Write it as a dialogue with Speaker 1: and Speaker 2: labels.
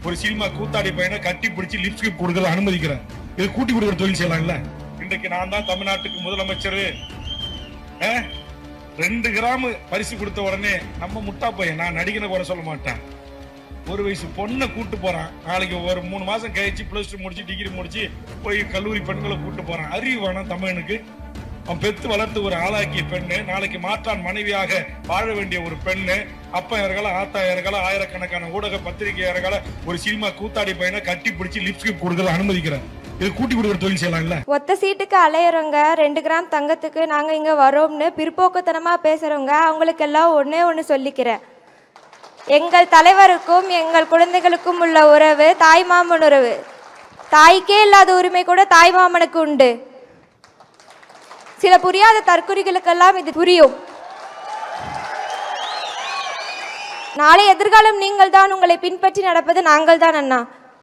Speaker 1: ஒரு சினிமா கூத்தாடி பையனை கட்டி பிடிச்சி லிப்ஸ்டிக் கொடுக்கறது அனுமதிக்கிறேன். இது கூட்டி கொடுக்குற தொழில் செய்யலாம்ல. இன்றைக்கு நான் தான் தமிழ்நாட்டுக்கு முதலமைச்சர். 2 கிராம் பரிசு கொடுத்த உடனே நம்ம முட்டா பையன், நான் நடிகனை கூட சொல்ல மாட்டேன், 1 வயசு பொண்ணை கூட்டு போறான். நாளைக்கு ஒரு 3 மாசம் கழிச்சு +2 முடிச்சு டிகிரி முடிச்சு போய் கல்லூரி பெண்களை கூட்டு போறான். அறிவு வேணாம் தமிழனுக்கு? அவன் பெத்து வளர்த்து ஒரு ஆளாக்கிய பெண்ணு, நாளைக்கு மாற்றான் மனைவியாக வாழ வேண்டிய ஒரு பெண்ணு, அப்பா இறகல ஆத்தா இறகல ஆயிரக்கணக்கான ஊடக பத்திரிகை இறகல ஒரு சினிமா கூத்தாடி பையனை கட்டி பிடிச்சி லிப்ஸ்டிக் கொடுக்கறது அனுமதிக்கிறேன். இது கூட்டி கொடுக்குற தொழில் செய்யலாம்ல.
Speaker 2: ஒத்த சீட்டுக்கு அலையறவங்க 2 கிராம் தங்கத்துக்கு நாங்க இங்க வரோம்னு பிற்போக்குத்தனமா பேசுறவங்க அவங்களுக்கு எல்லாம் ஒண்ணு சொல்லிக்கிறேன். எங்கள் தலைவருக்கும் எங்கள் குழந்தைகளுக்கும் உள்ள உறவு தாய்மாமன் உறவு. தாய்க்கே இல்லாத உரிமை கூட தாய்மாமனுக்கு உண்டு. சில புரியாத தற்குறிகளுக்கெல்லாம் இது புரியும். நாளை எதிர்காலம் நீங்கள் தான். உங்களை பின்பற்றி நடப்பது நாங்கள் தான் அண்ணா.